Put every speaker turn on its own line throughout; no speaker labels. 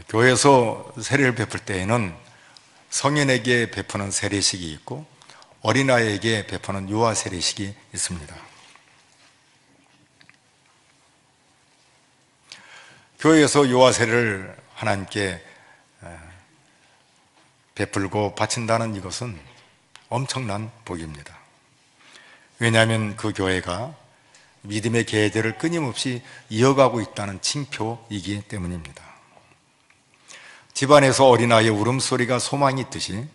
교회에서 세례를 베풀 때에는 성인에게 베푸는 세례식이 있고 어린아이에게 베푸는 유아 세례식이 있습니다. 교회에서 유아 세례를 하나님께 베풀고 바친다는 이것은 엄청난 복입니다. 왜냐하면 그 교회가 믿음의 계대를 끊임없이 이어가고 있다는 징표이기 때문입니다. 집안에서 어린아이의 울음소리가 소망이 있듯이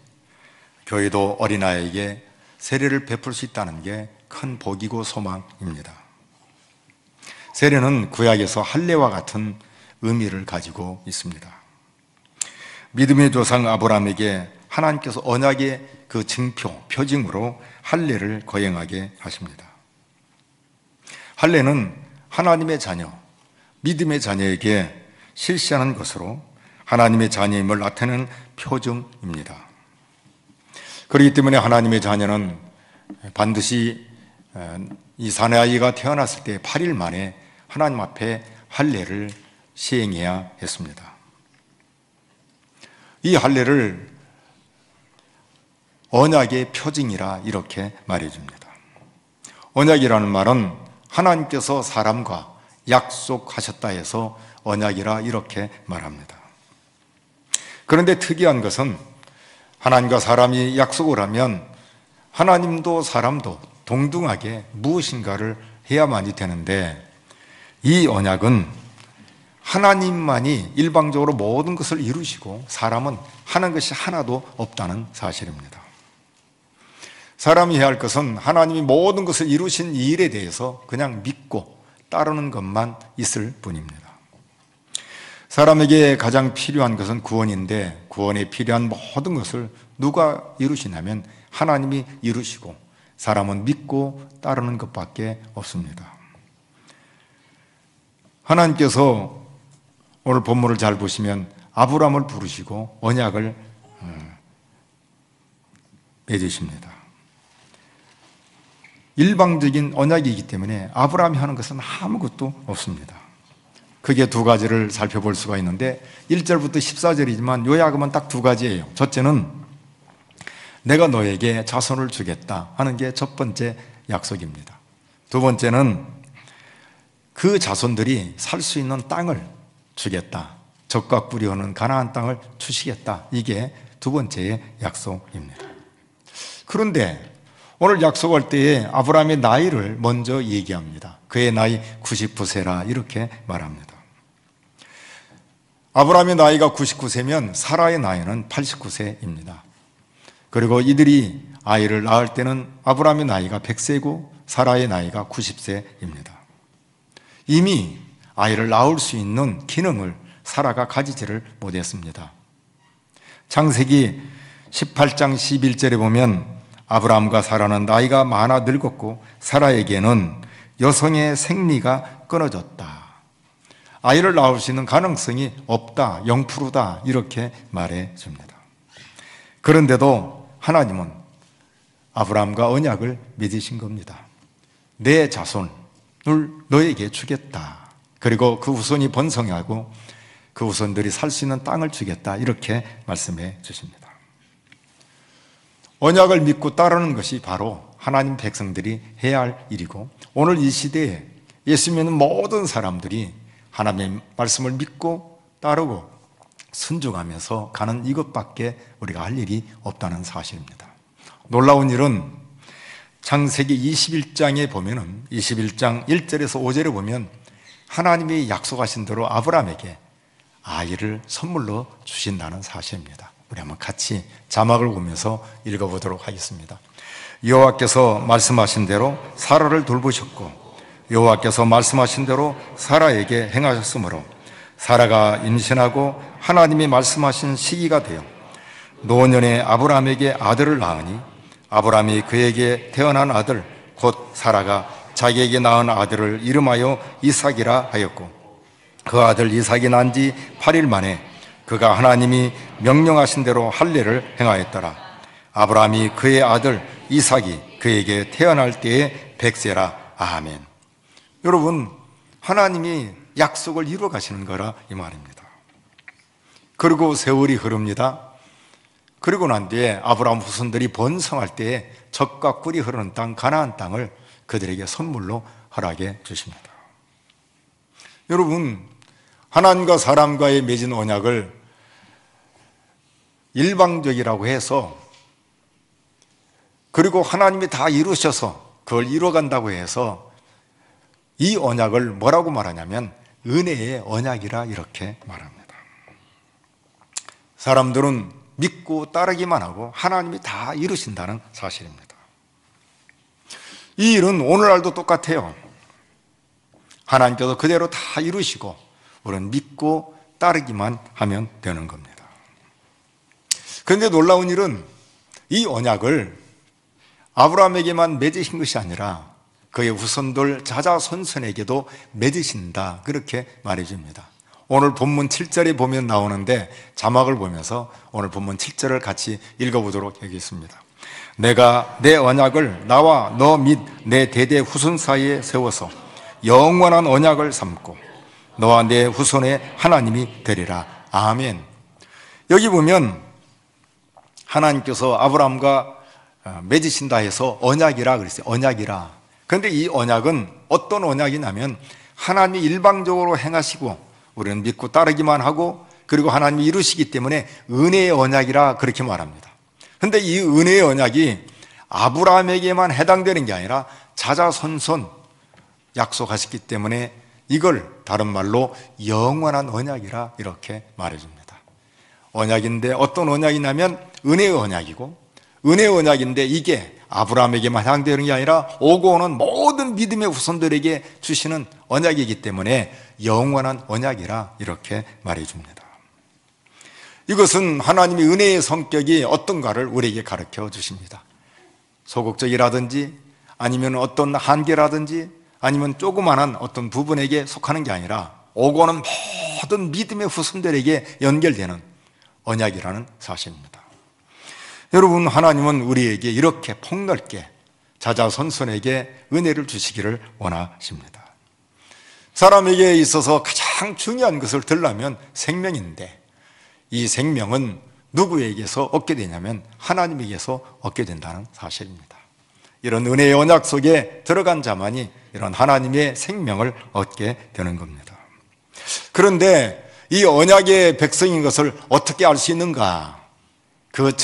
교회도 어린아이에게 세례를 베풀 수 있다는 게 큰 복이고 소망입니다. 세례는 구약에서 할례와 같은 의미를 가지고 있습니다. 믿음의 조상 아브라함에게 하나님께서 언약의 그 증표, 표징으로 할례를 거행하게 하십니다. 할례는 하나님의 자녀, 믿음의 자녀에게 실시하는 것으로 하나님의 자녀임을 나타내는 표징입니다. 그렇기 때문에 하나님의 자녀는 반드시 이 사내아이가 태어났을 때 8일 만에 하나님 앞에 할례를 시행해야 했습니다. 이 할례를 언약의 표징이라 이렇게 말해줍니다. 언약이라는 말은 하나님께서 사람과 약속하셨다 해서 언약이라 이렇게 말합니다. 그런데 특이한 것은 하나님과 사람이 약속을 하면 하나님도 사람도 동등하게 무엇인가를 해야만이 되는데 이 언약은 하나님만이 일방적으로 모든 것을 이루시고 사람은 하는 것이 하나도 없다는 사실입니다. 사람이 해야 할 것은 하나님이 모든 것을 이루신 이 일에 대해서 그냥 믿고 따르는 것만 있을 뿐입니다. 사람에게 가장 필요한 것은 구원인데 구원에 필요한 모든 것을 누가 이루시냐면 하나님이 이루시고 사람은 믿고 따르는 것밖에 없습니다. 하나님께서 오늘 본문을 잘 보시면 아브라함을 부르시고 언약을 맺으십니다. 일방적인 언약이기 때문에 아브라함이 하는 것은 아무것도 없습니다. 크게 두 가지를 살펴볼 수가 있는데 1절부터 14절이지만 요약하면 딱 두 가지예요. 첫째는 내가 너에게 자손을 주겠다 하는 게 첫 번째 약속입니다. 두 번째는 그 자손들이 살 수 있는 땅을 주겠다. 적과 꿀이 흐르는 가나안 땅을 주시겠다. 이게 두 번째의 약속입니다. 그런데 오늘 약속할 때에 아브라함의 나이를 먼저 얘기합니다. 그의 나이 99세라 이렇게 말합니다. 아브라함의 나이가 99세면 사라의 나이는 89세입니다. 그리고 이들이 아이를 낳을 때는 아브라함의 나이가 100세고 사라의 나이가 90세입니다. 이미 아이를 낳을 수 있는 기능을 사라가 가지지를 못했습니다. 창세기 18장 11절에 보면 아브라함과 사라는 나이가 많아 늙었고 사라에게는 여성의 생리가 끊어졌다. 아이를 낳을 수 있는 가능성이 없다, 0%다 이렇게 말해줍니다. 그런데도 하나님은 아브라함과 언약을 맺으신 겁니다. 내 자손을 너에게 주겠다. 그리고 그 후손이 번성하고 그 후손들이 살 수 있는 땅을 주겠다 이렇게 말씀해 주십니다. 언약을 믿고 따르는 것이 바로 하나님 백성들이 해야 할 일이고 오늘 이 시대에 예수 믿는 모든 사람들이 하나님의 말씀을 믿고 따르고 순종하면서 가는 이것밖에 우리가 할 일이 없다는 사실입니다. 놀라운 일은 창세기 21장에 보면은 21장 1절에서 5절에 보면 하나님이 약속하신 대로 아브라함에게 아이를 선물로 주신다는 사실입니다. 우리 한번 같이 자막을 보면서 읽어보도록 하겠습니다. 여호와께서 말씀하신 대로 사라를 돌보셨고 여호와께서 말씀하신 대로 사라에게 행하셨으므로 사라가 임신하고 하나님이 말씀하신 시기가 되어 노년에 아브라함에게 아들을 낳으니 아브라함이 그에게 태어난 아들 곧 사라가 자기에게 낳은 아들을 이름하여 이삭이라 하였고 그 아들 이삭이 난 지 8일 만에 그가 하나님이 명령하신 대로 할례를 행하였더라. 아브라함이 그의 아들 이삭이 그에게 태어날 때에 100세라. 아멘. 여러분, 하나님이 약속을 이루어 가시는 거라 이 말입니다. 그리고 세월이 흐릅니다. 그리고 난 뒤에 아브라함 후손들이 번성할 때에 젖과 꿀이 흐르는 땅 가나안 땅을 그들에게 선물로 허락해 주십니다. 여러분, 하나님과 사람과의 맺은 언약을 일방적이라고 해서, 그리고 하나님이 다 이루셔서 그걸 이뤄간다고 해서 이 언약을 뭐라고 말하냐면 은혜의 언약이라 이렇게 말합니다. 사람들은 믿고 따르기만 하고 하나님이 다 이루신다는 사실입니다. 이 일은 오늘날도 똑같아요. 하나님께서 그대로 다 이루시고 우리는 믿고 따르기만 하면 되는 겁니다. 그런데 놀라운 일은 이 언약을 아브라함에게만 맺으신 것이 아니라 그의 후손들 자자손손에게도 맺으신다, 그렇게 말해줍니다. 오늘 본문 7절에 보면 나오는데 자막을 보면서 오늘 본문 7절을 같이 읽어보도록 하겠습니다. 내가 내 언약을 나와 너 및 내 대대 후손 사이에 세워서 영원한 언약을 삼고 너와 내 후손의 하나님이 되리라. 아멘. 여기 보면 하나님께서 아브라함과 맺으신다 해서 언약이라 그랬어요. 언약이라. 그런데 이 언약은 어떤 언약이냐면 하나님이 일방적으로 행하시고 우리는 믿고 따르기만 하고 그리고 하나님이 이루시기 때문에 은혜의 언약이라 그렇게 말합니다. 그런데 이 은혜의 언약이 아브라함에게만 해당되는 게 아니라 자자손손 약속하셨기 때문에 이걸 다른 말로 영원한 언약이라 이렇게 말해줍니다. 언약인데 어떤 언약이냐면 은혜의 언약이고, 은혜의 언약인데 이게 아브라함에게만 해당되는 게 아니라 오고 오는 모든 믿음의 후손들에게 주시는 언약이기 때문에 영원한 언약이라 이렇게 말해줍니다. 이것은 하나님의 은혜의 성격이 어떤가를 우리에게 가르쳐 주십니다. 소극적이라든지 아니면 어떤 한계라든지 아니면 조그마한 어떤 부분에게 속하는 게 아니라 오고 오는 모든 믿음의 후손들에게 연결되는 언약이라는 사실입니다. 여러분, 하나님은 우리에게 이렇게 폭넓게 자자손손에게 은혜를 주시기를 원하십니다. 사람에게 있어서 가장 중요한 것을 들려면 생명인데 이 생명은 누구에게서 얻게 되냐면 하나님에게서 얻게 된다는 사실입니다. 이런 은혜의 언약 속에 들어간 자만이 이런 하나님의 생명을 얻게 되는 겁니다. 그런데 이 언약의 백성인 것을 어떻게 알 수 있는가? 그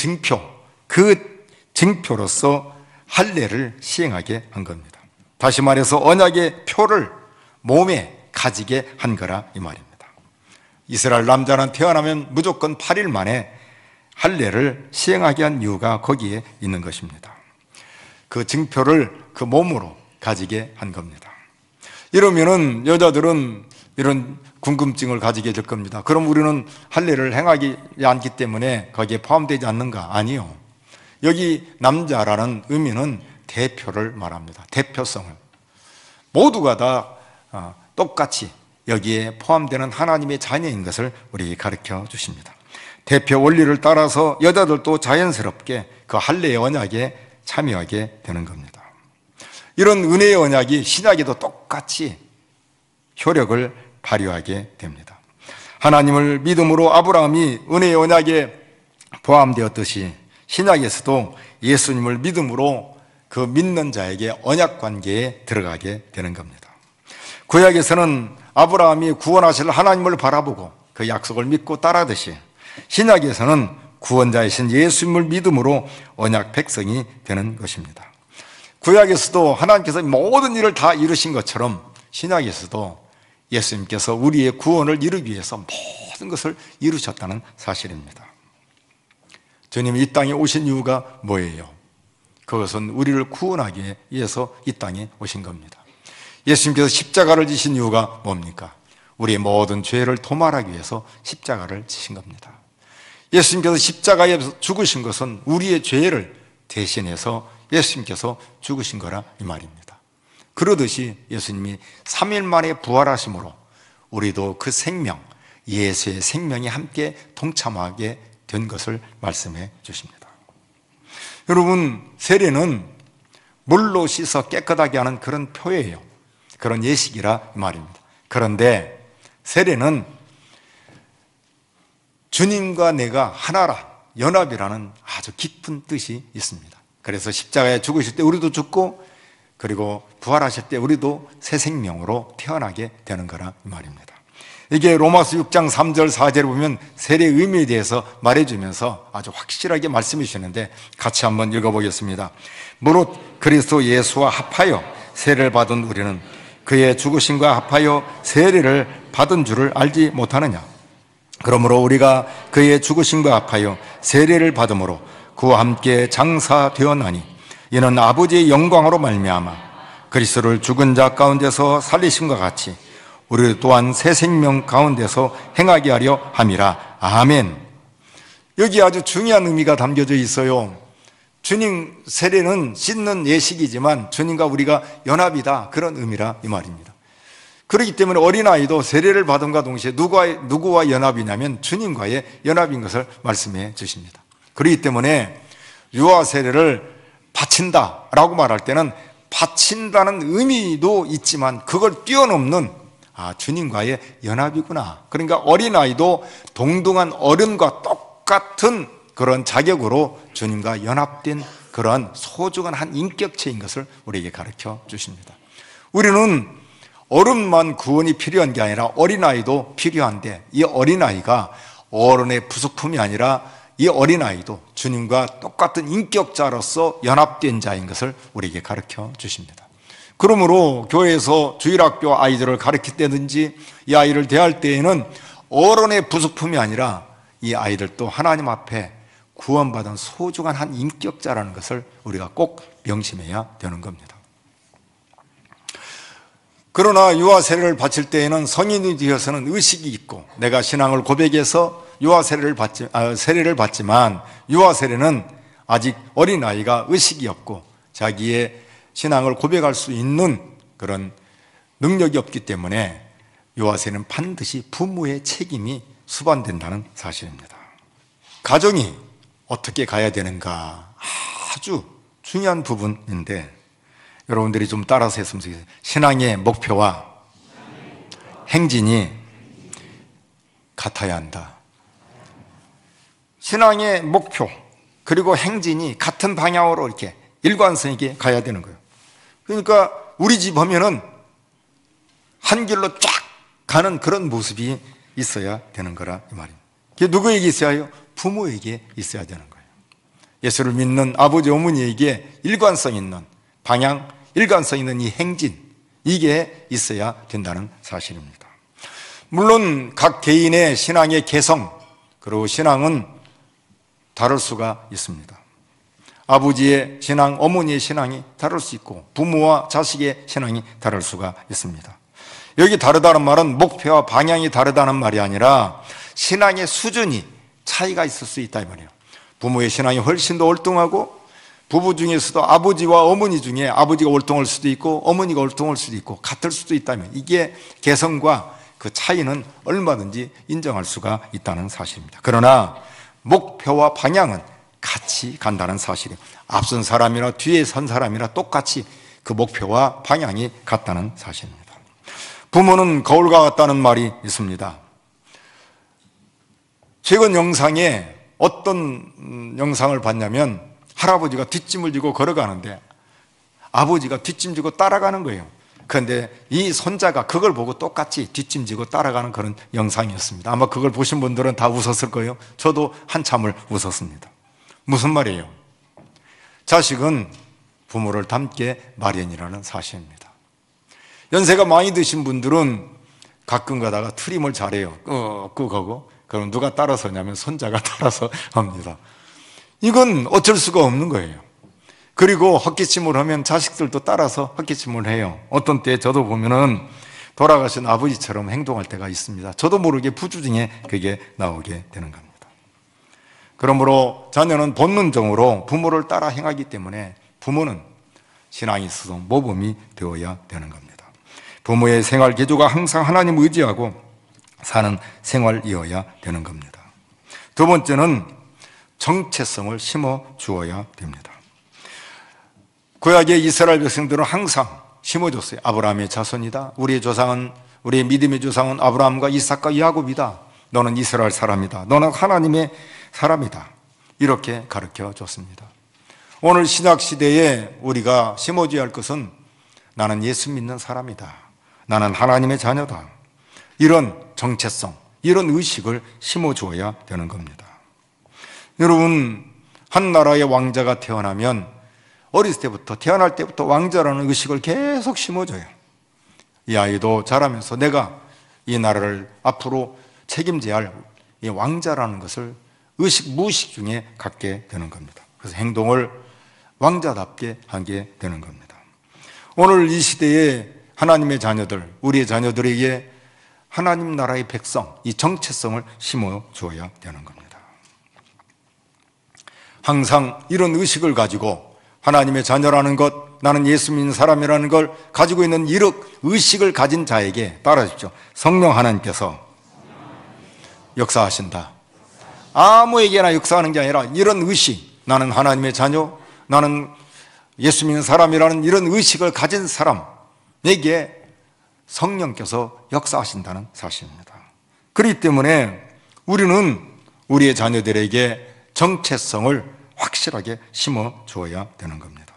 증표로서 할례를 시행하게 한 겁니다. 다시 말해서 언약의 표를 몸에 가지게 한 거라 이 말입니다. 이스라엘 남자는 태어나면 무조건 8일 만에 할례를 시행하게 한 이유가 거기에 있는 것입니다. 그 증표를 그 몸으로 가지게 한 겁니다. 이러면은 여자들은 이런 궁금증을 가지게 될 겁니다. 그럼 우리는 할례를 행하지 않기 때문에 거기에 포함되지 않는가? 아니요. 여기 남자라는 의미는 대표를 말합니다. 대표성을. 모두가 다 똑같이 여기에 포함되는 하나님의 자녀인 것을 우리에게 가르쳐 주십니다. 대표 원리를 따라서 여자들도 자연스럽게 그 할례의 언약에 참여하게 되는 겁니다. 이런 은혜의 언약이 신약에도 똑같이 효력을 발휘하게 됩니다. 하나님을 믿음으로 아브라함이 은혜의 언약에 포함되었듯이 신약에서도 예수님을 믿음으로 그 믿는 자에게 언약 관계에 들어가게 되는 겁니다. 구약에서는 아브라함이 구원하실 하나님을 바라보고 그 약속을 믿고 따르듯이 신약에서는 구원자이신 예수님을 믿음으로 언약 백성이 되는 것입니다. 구약에서도 하나님께서 모든 일을 다 이루신 것처럼 신약에서도 예수님께서 우리의 구원을 이루기 위해서 모든 것을 이루셨다는 사실입니다. 주님이 이 땅에 오신 이유가 뭐예요? 그것은 우리를 구원하기 위해서 이 땅에 오신 겁니다. 예수님께서 십자가를 지신 이유가 뭡니까? 우리의 모든 죄를 도말하기 위해서 십자가를 지신 겁니다. 예수님께서 십자가에 죽으신 것은 우리의 죄를 대신해서 예수님께서 죽으신 거라 이 말입니다. 그러듯이 예수님이 3일 만에 부활하심으로 우리도 그 생명, 예수의 생명이 함께 동참하게 된 것을 말씀해 주십니다. 여러분, 세례는 물로 씻어 깨끗하게 하는 그런 표예요. 그런 예식이라 이 말입니다. 그런데 세례는 주님과 내가 하나라, 연합이라는 아주 깊은 뜻이 있습니다. 그래서 십자가에 죽으실 때 우리도 죽고, 그리고 부활하실 때 우리도 새 생명으로 태어나게 되는 거라 이 말입니다. 이게 로마서 6장 3절 4절에 보면 세례의 의미에 대해서 말해주면서 아주 확실하게 말씀해 주시는데, 같이 한번 읽어보겠습니다. 무릇 그리스도 예수와 합하여 세례를 받은 우리는 그의 죽으심과 합하여 세례를 받은 줄을 알지 못하느냐. 그러므로 우리가 그의 죽으심과 합하여 세례를 받음으로 그와 함께 장사되었나니 이는 아버지의 영광으로 말미암아 그리스도를 죽은 자 가운데서 살리심과 같이 우리 또한 새 생명 가운데서 행하게 하려 함이라. 아멘. 여기 아주 중요한 의미가 담겨져 있어요. 주님 세례는 씻는 예식이지만 주님과 우리가 연합이다, 그런 의미라 이 말입니다. 그렇기 때문에 어린아이도 세례를 받음과 동시에 누구와 연합이냐면 주님과의 연합인 것을 말씀해 주십니다. 그렇기 때문에 유아 세례를 바친다라고 말할 때는 바친다는 의미도 있지만 그걸 뛰어넘는 주님과의 연합이구나. 그러니까 어린아이도 동등한 어른과 똑같은 그런 자격으로 주님과 연합된 그런 소중한 한 인격체인 것을 우리에게 가르쳐 주십니다. 우리는 어른만 구원이 필요한 게 아니라 어린아이도 필요한데, 이 어린아이가 어른의 부속품이 아니라 이 어린아이도 주님과 똑같은 인격자로서 연합된 자인 것을 우리에게 가르쳐 주십니다. 그러므로 교회에서 주일학교 아이들을 가르칠 때든지 이 아이를 대할 때에는 어른의 부속품이 아니라 이 아이들도 하나님 앞에 구원받은 소중한 한 인격자라는 것을 우리가 꼭 명심해야 되는 겁니다. 그러나 유아 세례를 바칠 때에는 성인이 되어서는 의식이 있고, 내가 신앙을 고백해서 유아 세례를 받지만 유아 세례는 아직 어린아이가 의식이 없고 자기의 신앙을 고백할 수 있는 그런 능력이 없기 때문에 유아 세례는 반드시 부모의 책임이 수반된다는 사실입니다. 가정이 어떻게 가야 되는가 아주 중요한 부분인데, 여러분들이 좀 따라서 했으면 좋겠어요. 신앙의 목표와 행진이 같아야 한다. 신앙의 목표 그리고 행진이 같은 방향으로 이렇게 일관성 있게 가야 되는 거예요. 그러니까 우리 집 하면은 한 길로 쫙 가는 그런 모습이 있어야 되는 거라 이 말입니다. 그게 누구에게 있어야 해요? 부모에게 있어야 되는 거예요. 예수를 믿는 아버지 어머니에게 일관성 있는 방향, 일관성 있는 이 행진, 이게 있어야 된다는 사실입니다. 물론 각 개인의 신앙의 개성, 그리고 신앙은 다를 수가 있습니다. 아버지의 신앙, 어머니의 신앙이 다를 수 있고 부모와 자식의 신앙이 다를 수가 있습니다. 여기 다르다는 말은 목표와 방향이 다르다는 말이 아니라 신앙의 수준이 차이가 있을 수 있다 이 말이에요. 부모의 신앙이 훨씬 더 월등하고, 부부 중에서도 아버지와 어머니 중에 아버지가 월등할 수도 있고 어머니가 월등할 수도 있고 같을 수도 있다면, 이게 개성과 그 차이는 얼마든지 인정할 수가 있다는 사실입니다. 그러나 목표와 방향은 같이 간다는 사실이에요. 앞선 사람이나 뒤에 선 사람이나 똑같이 그 목표와 방향이 같다는 사실입니다. 부모는 거울과 같다는 말이 있습니다. 최근 영상에 어떤 영상을 봤냐면 할아버지가 뒷짐을 지고 걸어가는데 아버지가 뒷짐 지고 따라가는 거예요. 그런데 이 손자가 그걸 보고 똑같이 뒷짐 지고 따라가는 그런 영상이었습니다. 아마 그걸 보신 분들은 다 웃었을 거예요. 저도 한참을 웃었습니다. 무슨 말이에요? 자식은 부모를 닮게 마련이라는 사실입니다. 연세가 많이 드신 분들은 가끔 가다가 트림을 잘해요. 끄끄 하고. 그럼 누가 따라서 하냐면 손자가 따라서 합니다. 이건 어쩔 수가 없는 거예요. 그리고 헛기침을 하면 자식들도 따라서 헛기침을 해요. 어떤 때 저도 보면은 돌아가신 아버지처럼 행동할 때가 있습니다. 저도 모르게 부주중에 그게 나오게 되는 겁니다. 그러므로 자녀는 본능적으로 부모를 따라 행하기 때문에 부모는 신앙이 있어서 모범이 되어야 되는 겁니다. 부모의 생활 기조가 항상 하나님 의지하고 사는 생활이어야 되는 겁니다. 두 번째는 정체성을 심어 주어야 됩니다. 구약의 이스라엘 백성들은 항상 심어줬어요. 아브라함의 자손이다. 우리의 믿음의 조상은 아브라함과 이삭과 야곱이다. 너는 이스라엘 사람이다. 너는 하나님의 사람이다. 이렇게 가르쳐 줬습니다. 오늘 신약시대에 우리가 심어줘야 할 것은 나는 예수 믿는 사람이다. 나는 하나님의 자녀다. 이런 정체성, 이런 의식을 심어줘야 되는 겁니다. 여러분, 한 나라의 왕자가 태어나면 어렸을 때부터, 태어날 때부터 왕자라는 의식을 계속 심어줘요. 이 아이도 자라면서 내가 이 나라를 앞으로 책임져야 할 이 왕자라는 것을 의식, 무의식 중에 갖게 되는 겁니다. 그래서 행동을 왕자답게 하게 되는 겁니다. 오늘 이 시대에 하나님의 자녀들, 우리의 자녀들에게 하나님 나라의 백성, 이 정체성을 심어줘야 되는 겁니다. 항상 이런 의식을 가지고 하나님의 자녀라는 것, 나는 예수 믿는 사람이라는 걸 가지고 있는 이런 의식을 가진 자에게 따라하십시오. 성령 하나님께서 역사하신다. 아무에게나 역사하는 게 아니라 이런 의식, 나는 하나님의 자녀, 나는 예수 믿는 사람이라는 이런 의식을 가진 사람에게 성령께서 역사하신다는 사실입니다. 그렇기 때문에 우리는 우리의 자녀들에게 정체성을 확실하게 심어줘야 되는 겁니다.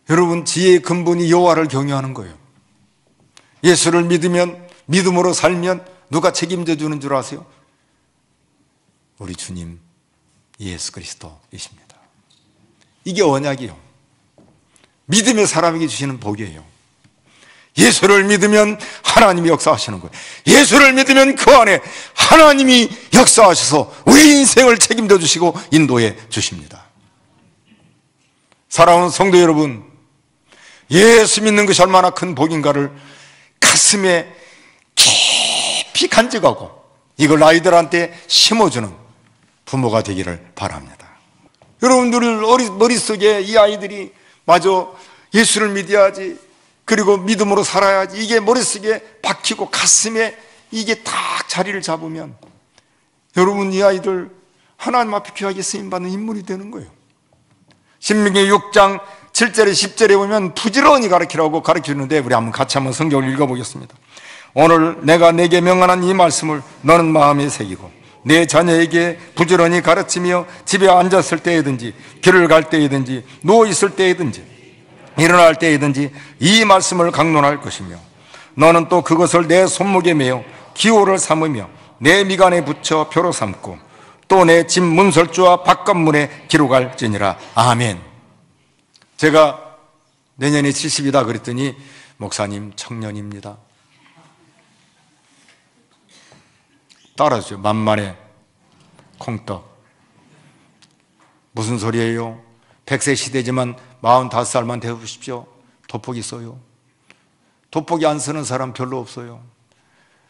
여러분, 지혜의 근본이 여호와를 경외하는 거예요. 예수를 믿으면, 믿음으로 살면 누가 책임져 주는 줄 아세요? 우리 주님 예수 그리스도이십니다. 이게 언약이에요. 믿음의 사람에게 주시는 복이에요. 예수를 믿으면 하나님이 역사하시는 거예요. 예수를 믿으면 그 안에 하나님이 역사하셔서 우리 인생을 책임져 주시고 인도해 주십니다. 사랑하는 성도 여러분, 예수 믿는 것이 얼마나 큰 복인가를 가슴에 깊이 간직하고 이걸 아이들한테 심어주는 부모가 되기를 바랍니다. 여러분들 머릿속에 이 아이들이 마저 예수를 믿어야지, 그리고 믿음으로 살아야지, 이게 머릿속에 박히고 가슴에 이게 딱 자리를 잡으면 여러분, 이 아이들 하나님 앞에 귀하게 쓰임받는 인물이 되는 거예요. 신명기 6장 7절에 10절에 보면 부지런히 가르치라고 가르치는데, 우리 같이 한번 성경을 읽어보겠습니다. 오늘 내가 내게 명하는 이 말씀을 너는 마음에 새기고 내 자녀에게 부지런히 가르치며 집에 앉았을 때이든지 길을 갈 때이든지 누워있을 때이든지 일어날 때이든지 이 말씀을 강론할 것이며 너는 또 그것을 내 손목에 매어 기호를 삼으며 내 미간에 붙여 표로 삼고 또 내 집 문설주와 바깥문에 기록할지니라. 아멘. 제가 내년에 70이다 그랬더니 목사님 청년입니다. 따라하죠. 만만해 콩떡. 무슨 소리예요? 100세 시대지만 45살만 되어보십시오. 돋보기 써요. 돋보기 안 쓰는 사람 별로 없어요.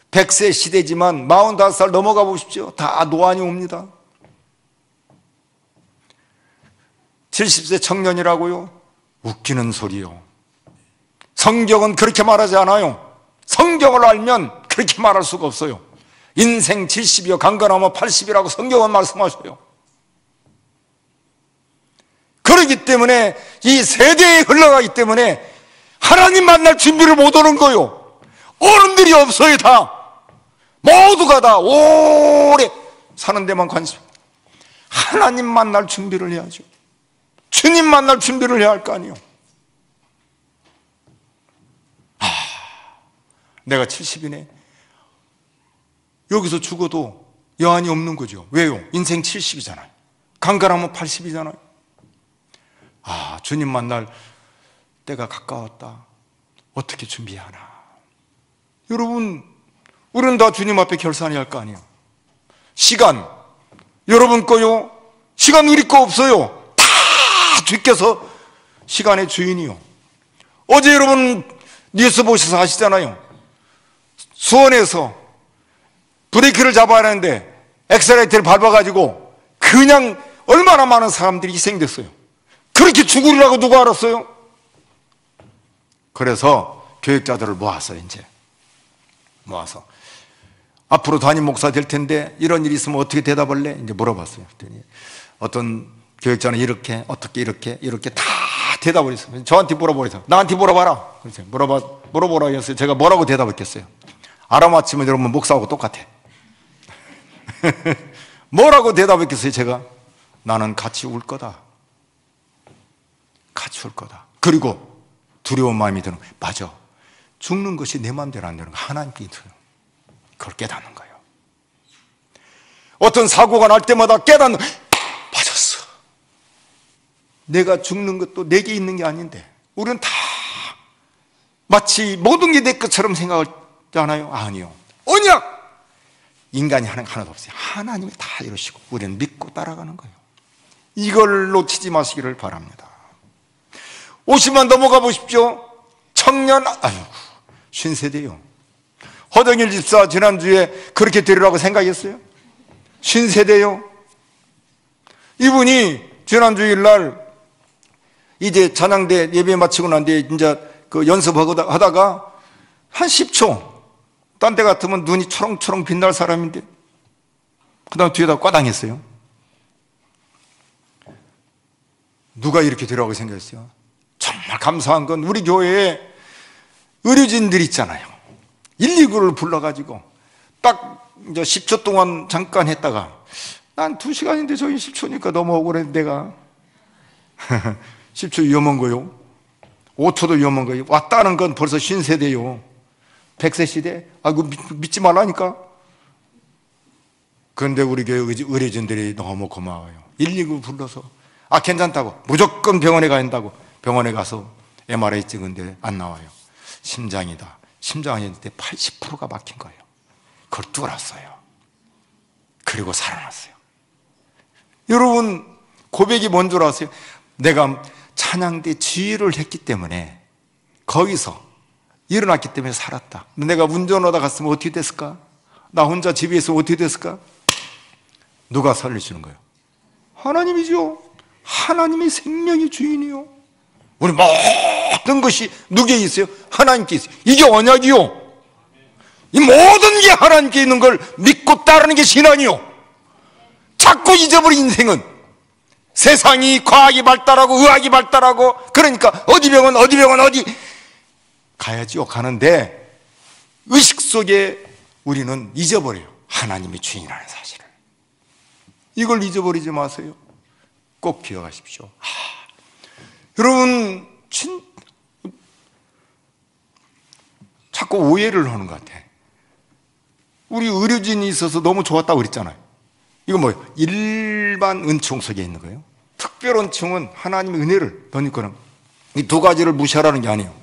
100세 시대지만 45살 넘어가 보십시오. 다 노안이 옵니다. 70세 청년이라고요? 웃기는 소리요. 성경은 그렇게 말하지 않아요. 성경을 알면 그렇게 말할 수가 없어요. 인생 70이요 강건하면 80이라고 성경은 말씀하셔요. 그렇기 때문에 이 세대에 흘러가기 때문에 하나님 만날 준비를 못 하는 거예요. 어른들이 없어요. 다 모두가 다 오래 사는 데만 관심. 하나님 만날 준비를 해야죠. 주님 만날 준비를 해야 할 거 아니에요. 내가 70이네 여기서 죽어도 여한이 없는 거죠. 왜요? 인생 70이잖아요. 강건하면 80이잖아요. 주님 만날 때가 가까웠다. 어떻게 준비하나? 여러분, 우리는 다 주님 앞에 결산해야 할 거 아니에요. 시간, 여러분 거요. 시간 우리 거 없어요. 다 주께서 시간의 주인이요. 어제 여러분 뉴스 보셔서 아시잖아요. 수원에서 브레이크를 잡아야 하는데 엑셀레이터를 밟아가지고 그냥 얼마나 많은 사람들이 희생됐어요. 그렇게 죽으리라고 누가 알았어요? 그래서 교육자들을 모아서 앞으로 담임 목사 될 텐데 이런 일이 있으면 어떻게 대답할래? 이제 물어봤어요. 그랬더니 어떤 교육자는 이렇게 어떻게 이렇게 다 대답을 했어요. 저한테 물어보래서 나한테 물어봐라. 그래서 물어보라 했어요. 제가 뭐라고 대답했겠어요? 알아맞히면 여러분 목사하고 똑같아. 뭐라고 대답했겠어요, 제가? 나는 같이 울 거다. 같이 울 거다. 그리고 두려운 마음이 드는 거예요. 맞아. 죽는 것이 내 마음대로 안 되는 거 하나님께 있어요. 그걸 깨닫는 거예요. 어떤 사고가 날 때마다 깨닫는 거예요. 맞았어. 내가 죽는 것도 내게 있는 게 아닌데 우리는 다 마치 모든 게 내 것처럼 생각하잖아요. 아니요. 언약! 인간이 하는 거 하나도 없어요. 하나님이 다 이루시고 우리는 믿고 따라가는 거예요. 이걸 놓치지 마시기를 바랍니다. 50만 넘어가 보십시오. 청년, 아이고, 50세대요. 허정일 집사 지난주에 그렇게 되리라고 생각했어요? 50세대요. 이분이 지난주일 날 이제 찬양대 예배 마치고 난 뒤에 이제 그 연습하다가 한 10초, 딴 데 같으면 눈이 초롱초롱 빛날 사람인데 그 다음 뒤에다 꽈당했어요. 누가 이렇게 되라고 생각했어요? 정말 감사한 건 우리 교회에 의료진들 있잖아요. 119를 불러가지고 딱 이제 10초 동안 잠깐 했다가 난 2시간인데 저기 10초니까 너무 억울해 내가 10초 위험한 거요. 5초도 위험한 거예요. 왔다는 건 벌써 50세대요. 100세 시대? 아이고 믿지 말라니까. 그런데 우리 교회 의료진들이 너무 고마워요. 119 불러서 괜찮다고 무조건 병원에 가야 한다고 병원에 가서 MRI 찍은데 안 나와요. 심장이다. 심장이 있는데 80%가 막힌 거예요. 그걸 뚫었어요. 그리고 살아났어요. 여러분 고백이 뭔 줄 아세요? 내가 찬양대 지휘를 했기 때문에 거기서 일어났기 때문에 살았다. 내가 운전하다 갔으면 어떻게 됐을까? 나 혼자 집에 있으면 어떻게 됐을까? 누가 살려주는 거예요? 하나님이죠. 하나님이 생명의 주인이요. 우리 모든 것이 누구에 있어요? 하나님께 있어요. 이게 언약이요. 이 모든 게 하나님께 있는 걸 믿고 따르는 게 신앙이요. 자꾸 잊어버린 인생은 세상이 과학이 발달하고 의학이 발달하고 그러니까 어디 병원 어디 가야지요. 가는데 의식 속에 우리는 잊어버려요. 하나님이 주인이라는 사실을. 이걸 잊어버리지 마세요. 꼭 기억하십시오. 여러분 자꾸 오해를 하는 것 같아. 우리 의료진이 있어서 너무 좋았다고 그랬잖아요. 이거 뭐예요? 일반 은총 속에 있는 거예요. 특별 은총은 하나님의 은혜를 덧입거는 이 두 가지를 무시하라는 게 아니에요.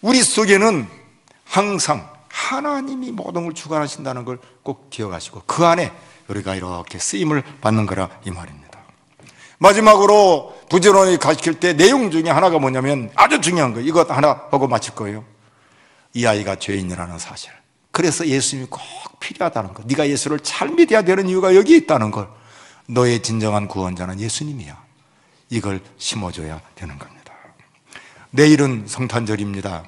우리 속에는 항상 하나님이 모든 걸 주관하신다는 걸 꼭 기억하시고 그 안에 우리가 이렇게 쓰임을 받는 거라 이 말입니다. 마지막으로 부지런히 가르칠 때 내용 중에 하나가 뭐냐면 아주 중요한 거예요. 이것 하나 하고 마칠 거예요. 이 아이가 죄인이라는 사실. 그래서 예수님이 꼭 필요하다는 것. 네가 예수를 잘 믿어야 되는 이유가 여기 있다는 걸. 너의 진정한 구원자는 예수님이야. 이걸 심어줘야 되는 겁니다. 내일은 성탄절입니다.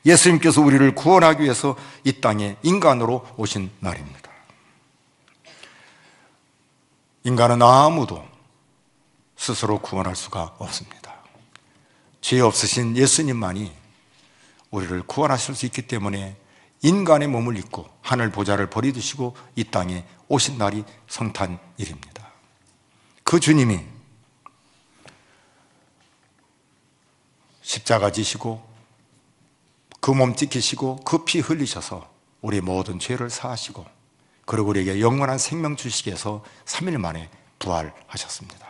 예수님께서 우리를 구원하기 위해서 이 땅에 인간으로 오신 날입니다. 인간은 아무도 스스로 구원할 수가 없습니다. 죄 없으신 예수님만이 우리를 구원하실 수 있기 때문에 인간의 몸을 입고 하늘 보좌를 버리두시고 이 땅에 오신 날이 성탄일입니다. 그 주님이 십자가 지시고 그 몸 찢기시고 그 피 흘리셔서 우리 모든 죄를 사하시고 그리고 우리에게 영원한 생명 주시기 위해서 3일 만에 부활하셨습니다.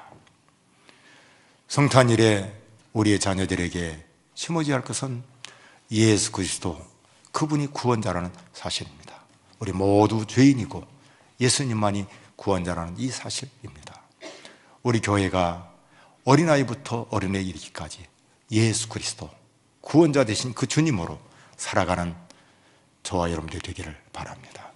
성탄일에 우리의 자녀들에게 심어져야 할 것은 예수 그리스도 그분이 구원자라는 사실입니다. 우리 모두 죄인이고 예수님만이 구원자라는 이 사실입니다. 우리 교회가 어린아이부터 어른에 이르기까지 예수 그리스도 구원자 되신 그 주님으로 살아가는 저와 여러분들이 되기를 바랍니다.